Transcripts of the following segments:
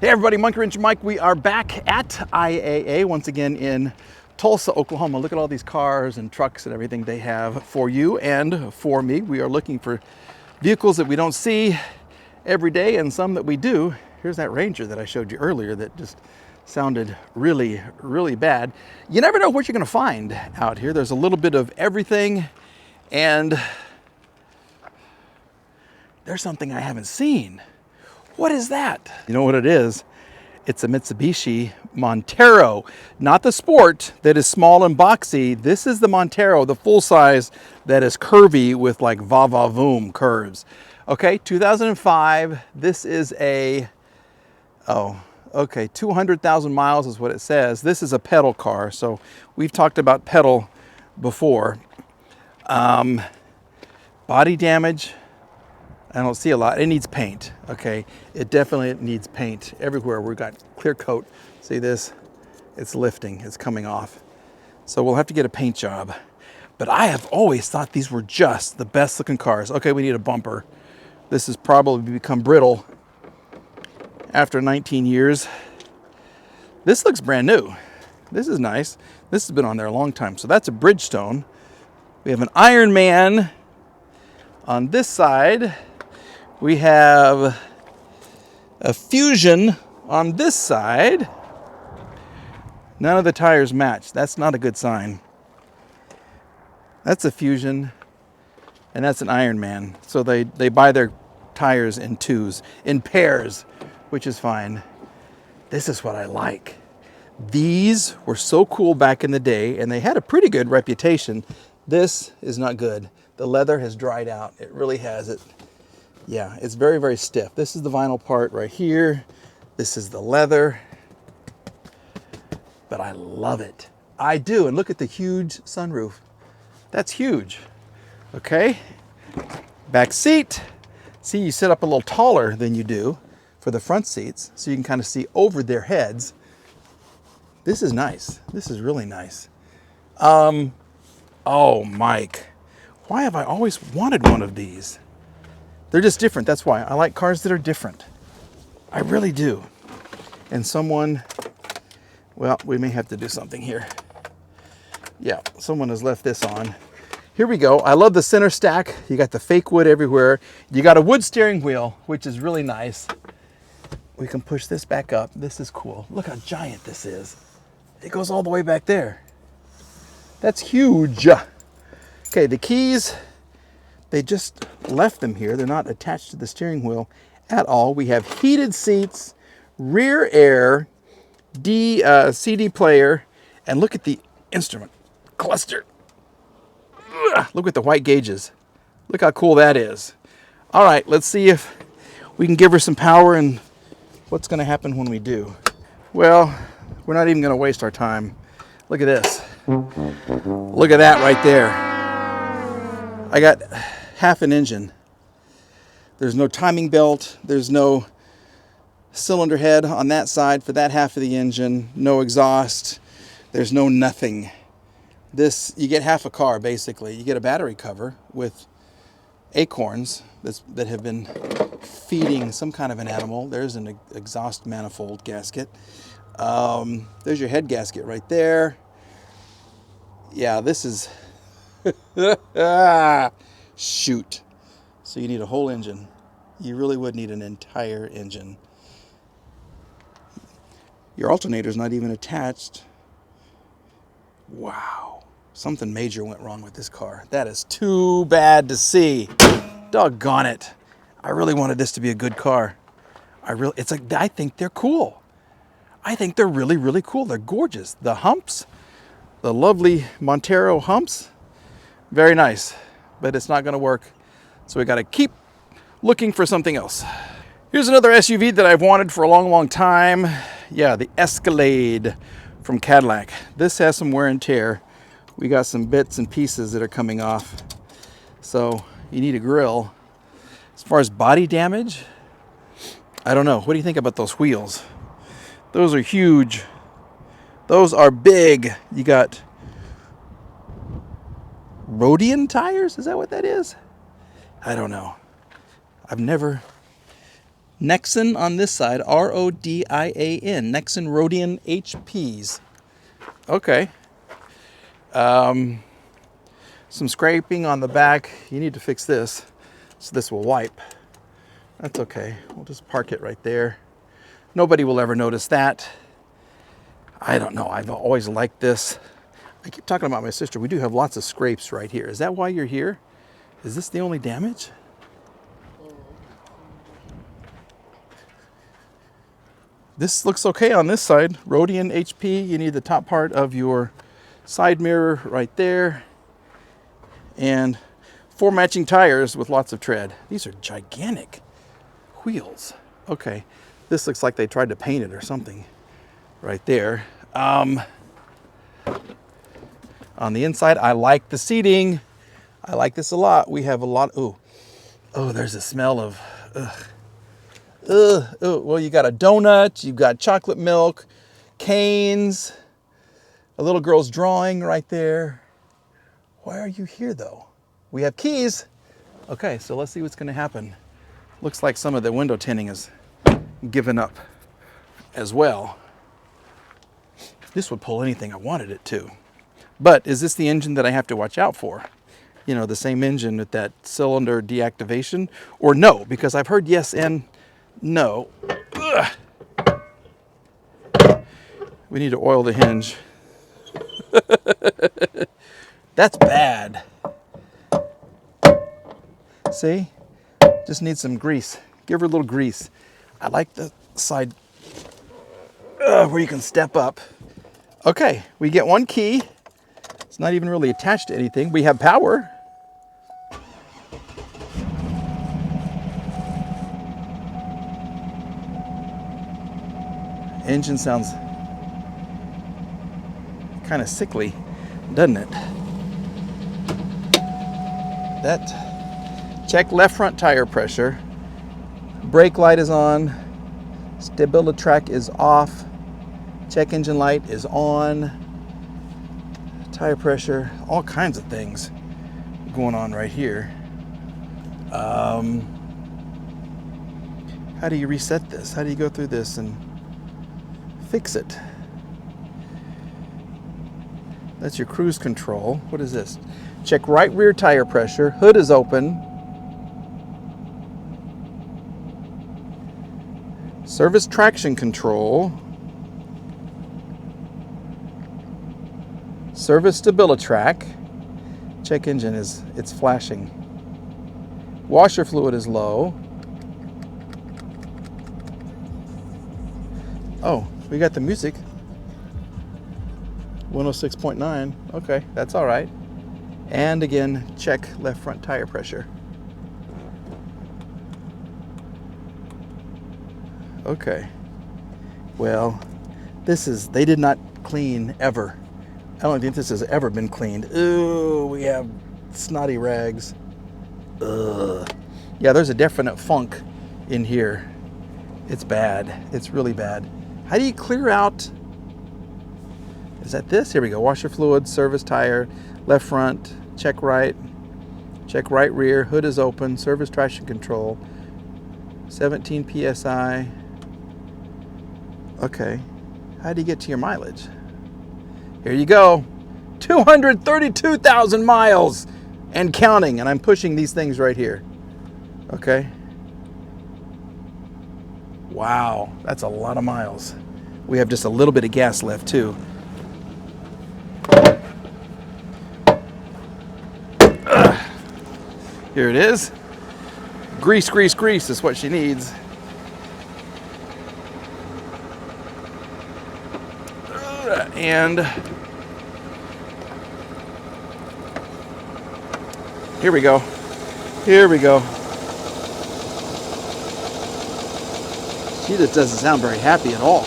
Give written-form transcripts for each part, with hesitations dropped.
Hey everybody, Monkey Wrench Mike. We are back at IAA once again in Tulsa, Oklahoma. Look at all these cars and trucks and everything they have for you and for me. We are looking for vehicles that we don't see every day and some that we do. Here's that Ranger that I showed you earlier that just sounded really, really bad. You never know what you're going to find out here. There's a little bit of everything, and there's something I haven't seen. What is that? You know what it is? It's a Mitsubishi Montero, not the Sport that is small and boxy. This is the Montero, the full size that is curvy with like va-va-voom curves. Okay, 2005. This is a, 200,000 miles is what it says. This is a pedal car, so we've talked about pedal before. Body damage, I don't see a lot. It needs paint, okay? It definitely needs paint everywhere. We've got clear coat. See this? It's lifting, it's coming off. So we'll have to get a paint job. But I have always thought these were just the best looking cars. Okay, we need a bumper. This has probably become brittle after 19 years. This looks brand new. This is nice. This has been on there a long time. So that's a Bridgestone. We have an Iron Man on this side. We have a Fusion on this side. None of the tires match. That's not a good sign. That's a Fusion, and that's an Iron Man. So they buy their tires in pairs, which is fine. This is what I like. These were so cool back in the day, and they had a pretty good reputation. This is not good. The leather has dried out. It really has. Yeah, it's very, very stiff. This is the vinyl part right here. This is the leather. But I love it. I do. And look at the huge sunroof. That's huge. Okay. Back seat. See, you sit up a little taller than you do for the front seats, so you can kind of see over their heads. This is nice. This is really nice. Oh, Mike. Why have I always wanted one of these? They're just different. That's why I like cars that are different. I really do. And someone, well, we may have to do something here. Yeah, someone has left this on. Here we go. I love the center stack. You got the fake wood everywhere. You got a wood steering wheel, which is really nice. We can push this back up. This is cool. Look how giant this is. It goes all the way back there. That's huge. Okay, the keys, they just left them here. They're not attached to the steering wheel at all. We have heated seats, rear air, CD player, and look at the instrument cluster. Ugh, look at the white gauges. Look how cool that is. All right, let's see if we can give her some power and what's going to happen when we do. Well, we're not even going to waste our time. Look at this. Look at that right there. I got half an engine. There's no timing belt. There's no cylinder head on that side for that half of the engine. No exhaust. There's no nothing. This, you get half a car basically. You get a battery cover with acorns that have been feeding some kind of an animal. There's an exhaust manifold gasket. There's your head gasket right there. Yeah, this is shoot. So you need a whole engine. You really would need an entire engine. Your alternator's not even attached. Wow. Something major went wrong with this car. That is too bad to see. Doggone it. I really wanted this to be a good car. I think they're cool. I think they're really, really cool. They're gorgeous. The humps, the lovely Montero humps, very nice, but it's not going to work. So we got to keep looking for something else. Here's another SUV that I've wanted for a long, long time. Yeah, the Escalade from Cadillac. This has some wear and tear. We got some bits and pieces that are coming off. So you need a grill. As far as body damage, I don't know. What do you think about those wheels? Those are huge. Those are big. You got rodent tires? Is that what that is? I don't know. I've never Nexen on this side, R-O-D-I-A-N, Nexen Rodian HPs. Okay. Some scraping on the back. You need to fix this, so this will wipe. That's okay. We'll just park it right there. Nobody will ever notice that. I don't know. I've always liked this. I keep talking about my sister. We do have lots of scrapes right here. Is that why you're here? Is this the only damage? This looks okay on this side. Rodian HP. You need the top part of your side mirror right there. And 4 matching tires with lots of tread. These are gigantic wheels. Okay. This looks like they tried to paint it or something right there. On the inside, I like the seating. I like this a lot. We have a lot. Oh, there's a smell of. Well, you got a donut. You've got chocolate milk, canes, a little girl's drawing right there. Why are you here, though? We have keys. Okay, so let's see what's going to happen. Looks like some of the window tinting is given up as well. This would pull anything I wanted it to. But is this the engine that I have to watch out for? You know, the same engine with that cylinder deactivation? Or no, because I've heard yes and no. Ugh. We need to oil the hinge. That's bad. See? Just needs some grease. Give her a little grease. I like the side where you can step up. Okay, we get one key. It's not even really attached to anything. We have power. Engine sounds kind of sickly, doesn't it? Check left front tire pressure. Brake light is on. Stabilitrack is off. Check engine light is on. Tire pressure, all kinds of things going on right here. How do you reset this? How do you go through this and fix it? That's your cruise control. What is this? Check right rear tire pressure. Hood is open. Service traction control. Service Stabilitrack. Check engine it's flashing. Washer fluid is low. Oh, we got the music. 106.9. Okay, that's all right. And again, check left front tire pressure. Okay. Well, they did not clean ever. I don't think this has ever been cleaned. Ooh, we have snotty rags. Ugh. Yeah, there's a definite funk in here. It's bad. It's really bad. How do you clear out? Is that this? Here we go. Washer fluid, service tire, left front, check right rear, hood is open, service traction control, 17 PSI. Okay. How do you get to your mileage? Here you go. 232,000 miles and counting, and I'm pushing these things right here. Okay. Wow, that's a lot of miles. We have just a little bit of gas left too. Here it is. Grease, grease, grease is what she needs. And here we go. Here we go. She just doesn't sound very happy at all.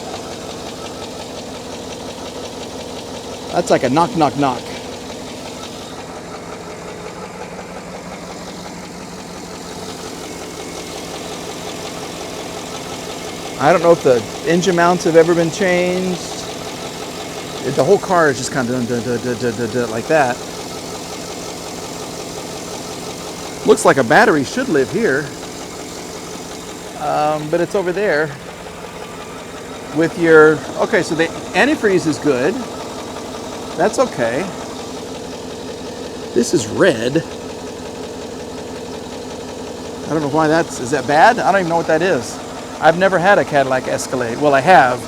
That's like a knock, knock, knock. I don't know if the engine mounts have ever been changed. The whole car is just kind of like that. Looks like a battery should live here. but it's over there with your, okay, so the antifreeze is good. That's okay. This is red. I don't know why is that bad? I don't even know what that is. I've never had a Cadillac Escalade. Well, I have,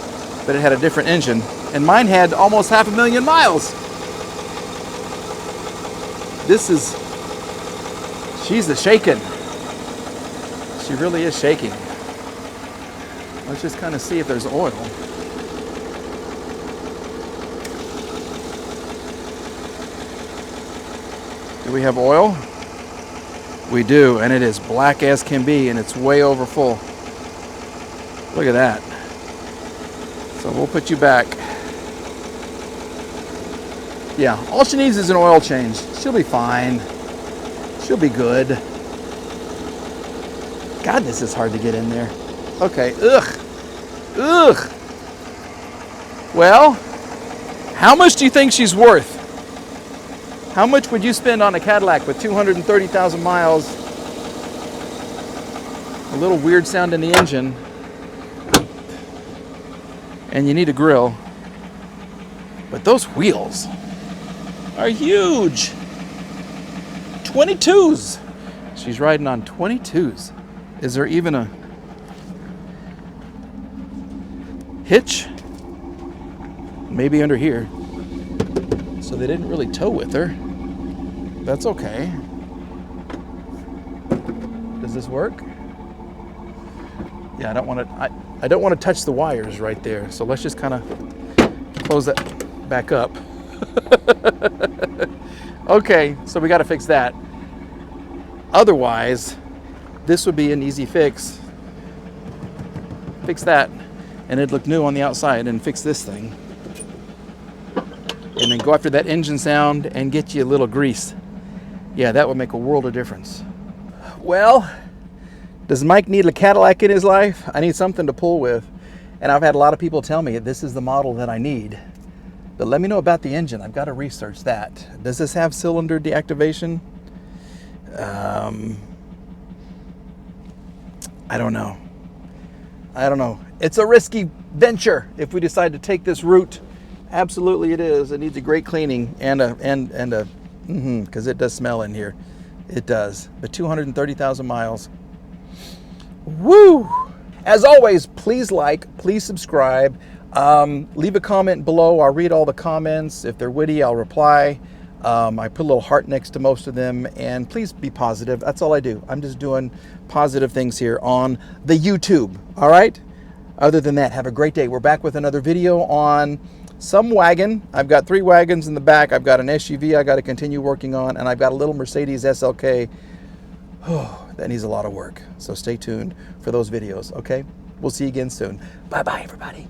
but it had a different engine. And mine had almost 500,000 miles. She's shaking. She really is shaking. Let's just kind of see if there's oil. Do we have oil? We do, and it is black as can be, and it's way over full. Look at that. So we'll put you back. Yeah, all she needs is an oil change. She'll be fine. She'll be good. God, this is hard to get in there. Okay, ugh. Ugh. Well, how much do you think she's worth? How much would you spend on a Cadillac with 230,000 miles? A little weird sound in the engine. And you need a grill. But those wheels are huge. 22s. She's riding on 22s. Is there even a hitch? Maybe under here. So they didn't really tow with her. That's okay. Does this work? Yeah, I don't want to touch the wires right there. So let's just kind of close that back up. Okay, so we got to fix that. Otherwise, this would be an easy fix. Fix that, and it'd look new on the outside, and fix this thing. And then go after that engine sound and get you a little grease. Yeah, that would make a world of difference. Well, does Mike need a Cadillac in his life? I need something to pull with. And I've had a lot of people tell me this is the model that I need. But let me know about the engine. I've got to research that. Does this have cylinder deactivation? I don't know. It's a risky venture if we decide to take this route. Absolutely it is. It needs a great cleaning and because it does smell in here. It does. But 230,000 miles. Woo! As always, please please subscribe. Leave a comment below. I'll read all the comments. If they're witty, I'll reply. I put a little heart next to most of them, and please be positive. That's all I do. I'm just doing positive things here on the YouTube. All right? Other than that, have a great day. We're back with another video on some wagon. I've got 3 wagons in the back. I've got an SUV I got to continue working on, and I've got a little Mercedes SLK. Oh, that needs a lot of work. So stay tuned for those videos, okay? We'll see you again soon. Bye-bye, everybody.